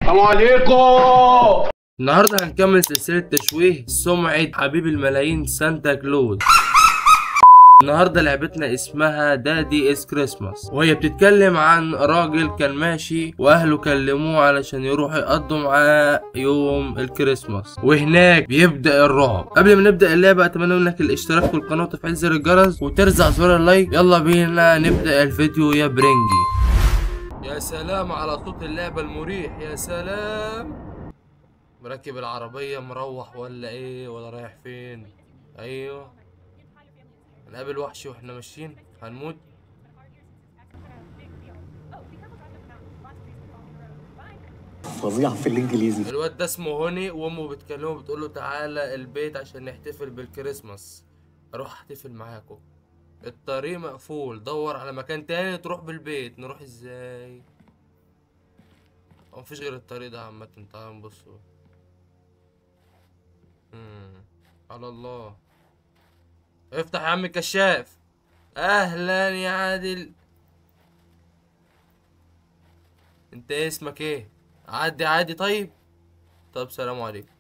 السلام عليكم. النهارده هنكمل سلسلة تشويه سمعة حبيب الملايين سانتا كلوز. النهارده لعبتنا اسمها دادي اس كريسماس، وهي بتتكلم عن راجل كان ماشي واهله كلموه علشان يروحوا يقضوا معاه يوم الكريسماس، وهناك بيبدأ الرعب. قبل ما نبدأ اللعبة اتمنى منك الاشتراك في القناة وتفعيل زر الجرس وترزع زر اللايك. يلا بينا نبدأ الفيديو يا برنجي. يا سلام على صوت اللعبة المريح، يا سلام. مركب العربية مروح ولا ايه ولا رايح فين؟ ايوه هنقابل وحش واحنا ماشيين هنموت. فظيعة في الانجليزي. الواد ده اسمه هوني وامه بتكلمه بتقول له تعالى البيت عشان نحتفل بالكريسماس. اروح احتفل معاكم. الطريق مقفول، دور على مكان تاني تروح بالبيت. نروح ازاي؟ مفيش غير الطريق ده عامة. تعالى نبص. على الله. افتح يا عم الكشاف. اهلا يا عادل. انت اسمك ايه؟ عادي عادي. طيب سلام عليكم.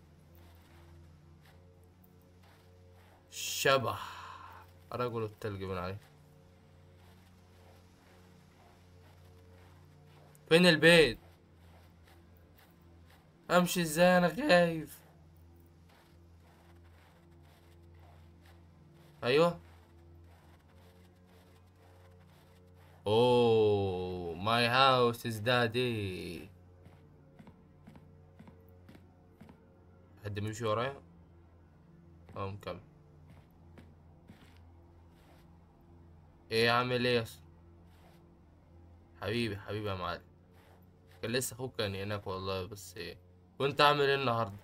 شبح رجل التلج من عليه. فين البيت؟ امشي ازاي انا خايف. ايوه. اوه ماي هاوس از دادي. حد بيمشي ورايا؟ مكمل. ايه عامل ايه يا اسطى؟ حبيبي يا معلم. كان لسه اخوك كان هناك والله. بس ايه كنت عامل ايه النهارده؟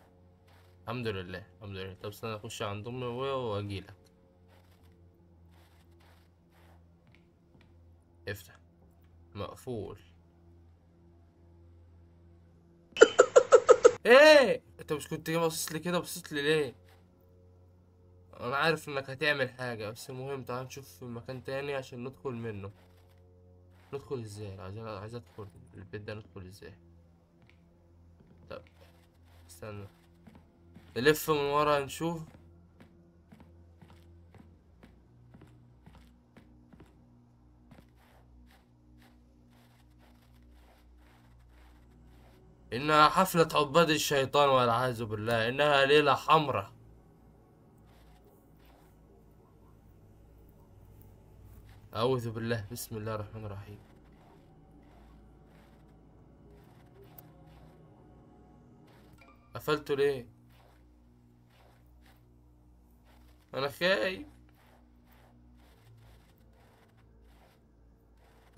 الحمد لله الحمد لله. طب استنى اخش عند امي وابويا واجيلك. افتح. مقفول. ايه انت مش كنت باصص لي كده؟ بصيت لي ليه؟ انا عارف انك هتعمل حاجه، بس المهم تعال نشوف مكان تاني عشان ندخل منه. ندخل ازاي؟ عايز ادخل البيت ده. ندخل ازاي؟ طب استنى نلف من ورا نشوف. إنها حفلة عباد الشيطان والعياذ بالله. إنها ليلة حمراء. أعوذ بالله. بسم الله الرحمن الرحيم. قفلته ليه؟ أنا خايف.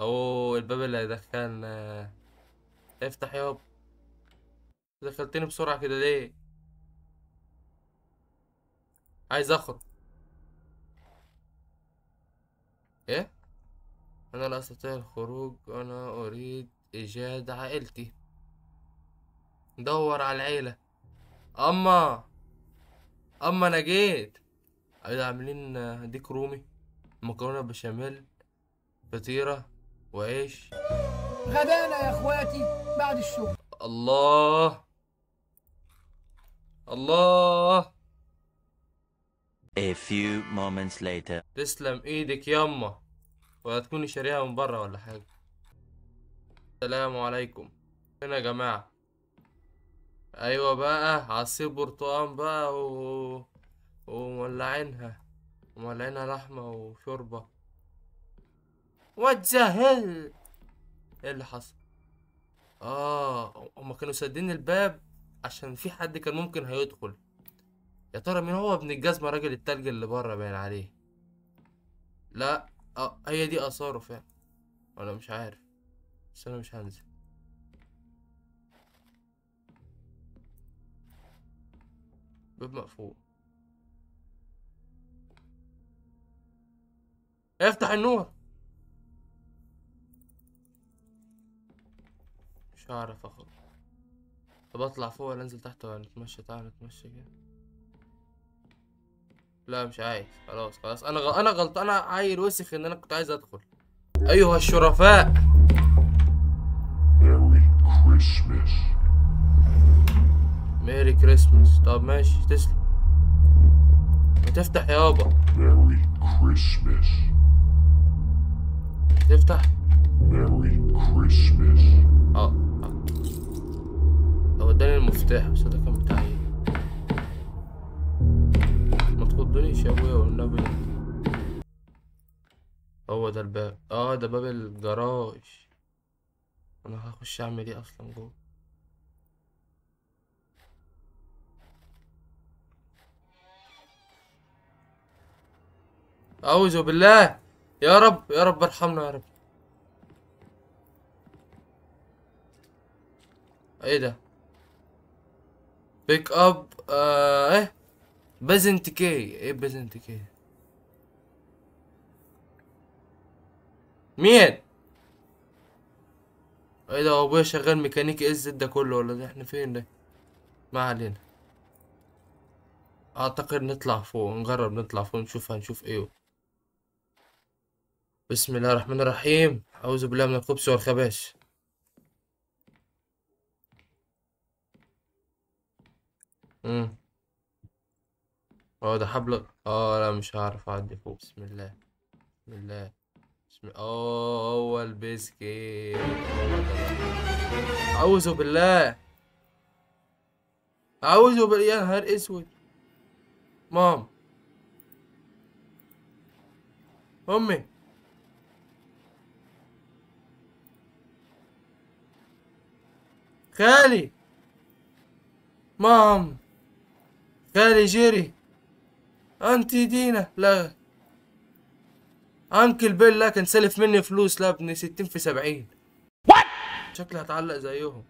أوه الباب اللي هيدخلنا. افتح يابا. دخلتني بسرعة كده ليه؟ عايز اخرج. ايه؟ انا لا استطيع الخروج. انا اريد ايجاد عائلتي. دور على العيلة. اما انا جيت. عاملين ديك رومي، مكرونة بشاميل، فطيرة وعيش. غدانا يا اخواتي بعد الشغل. الله الله. A few moments later. تسلم ايدك يما. ولا تكوني شاريها من بره ولا حاجة. السلام عليكم. فين يا جماعة؟ ايوه بقى عصير برتقال بقى ومولعينها لحمة وشوربة. وات ذا هيل. ايه اللي حصل؟ هما كانوا سادين الباب عشان في حد كان ممكن هيدخل. يا ترى مين هو ابن الجزمة راجل التلج اللي بره باين عليه؟ لا هي دي اثاره فعلا. انا مش عارف، بس انا مش هنزل. باب مقفول. افتح النور. مش هعرف اخرج. طب اطلع فوق ولا انزل تحت ولا نتمشى؟ تعالى نتمشى كده. لا مش عايز. خلاص انا غلطان. انا عيل وسخ ان انا كنت عايز ادخل. ايها الشرفاء. Merry Christmas. كريسماس. طب ماشي تسلم. ما تفتح يابا. Merry Christmas. تفتح. Merry Christmas. هو اداني المفتاح بس ده كان بتاعي. ما تخضنيش يا ابويا والنبي. هو ده الباب. ده باب الجراج. انا هخش اعمل ايه اصلا جوه؟ اعوذ بالله. يا رب يا رب ارحمنا يا رب. ايه ده؟ بيك اب ايه بازنت كي. ايه بازنت كي؟ مين؟ ايه ده؟ ابويا شغال ميكانيكي. ايه الزد ده كله ولا ده احنا فين ده؟ ما علينا. اعتقد نطلع فوق نجرب نطلع فوق نشوف هنشوف ايه. بسم الله الرحمن الرحيم. اعوذ بالله من الخبث والخبائث. ده حبل. لا مش هعرف اعدي فوق. بسم الله بسم الله بسم الله. هو البسكيت. اعوذ بالله. اعوذ بالله. يا نهار اسود. مام امي. خالي. مام. خالي جيري. انتي دينا. لا انكل بيل. لا كان سلف مني فلوس. لا ابني 60 في 70. شكلي هتعلق زيهم.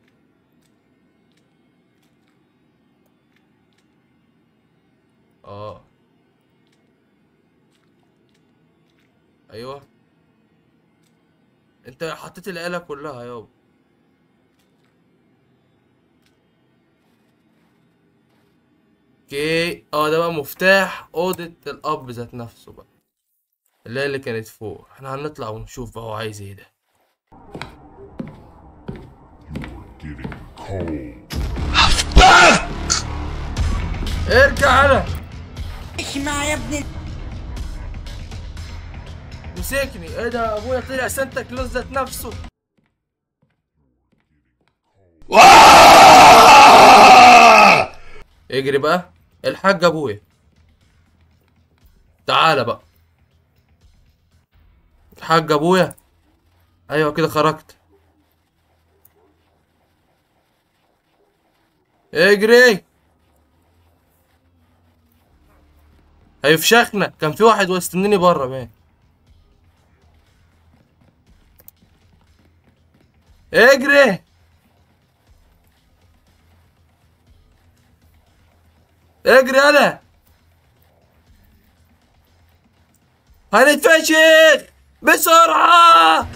ايوه انت حطيت العيله كلها يابا. اوكي. ده بقى مفتاح اوضه الاب ذات نفسه بقى اللي كانت فوق. احنا هنطلع ونشوف بقى هو عايز ايه ده. ارجع انا. اسمع يا ابني. مسكني. ايه ده؟ ابويا طلع سانتا كلوز ذات نفسه. اجري بقى. الحاج ابويا تعالى بقى. الحاج ابويا. ايوه كده خرجت. اجري. هيفشخنا. كان في واحد واستنيني بره باين. اجري. اجري انا. هنتفشخ بسرعة.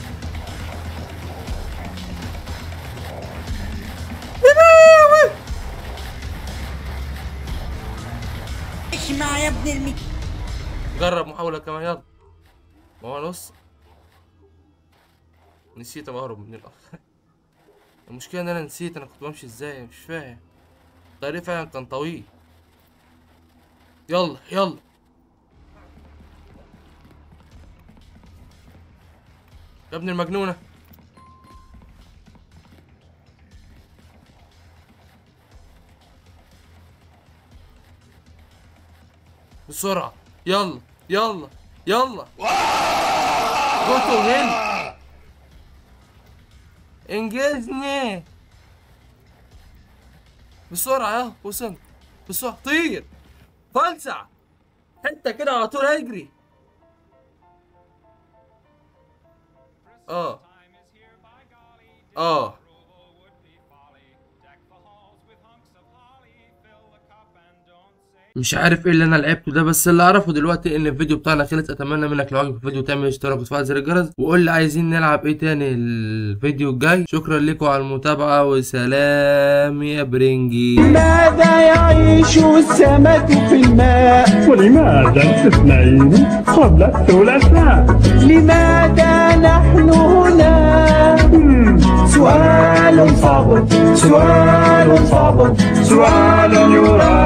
اسمع يا ابن جرب محاولة كمان يلا. ما هو نص نسيت اهرب من الاخ. المشكلة ان انا نسيت انا كنت بمشي ازاي. مش فاهم. الطريق فعلا كان طويل. يلا يلا. يا ابن المجنونة. بسرعة. يلا يلا يلا. جوتو هنا. انجزني بسرعة. يا وصلت بسرعة. طير فلسع حتة كده على طول. هيجري. مش عارف ايه اللي انا لعبته ده، بس اللي اعرفه دلوقتي ان الفيديو بتاعنا خلص. اتمنى منك لو عجبك الفيديو تعمل اشتراك وتفعل زر الجرس، وقول لي عايزين نلعب ايه تاني الفيديو الجاي. شكرا لكم على المتابعة وسلام يا برنجي. لماذا يعيش السمك في الماء؟ ولماذا الاثنين قبل الثلاثاء؟ لماذا نحن هنا؟ سؤال صعب، سؤال سؤال يراد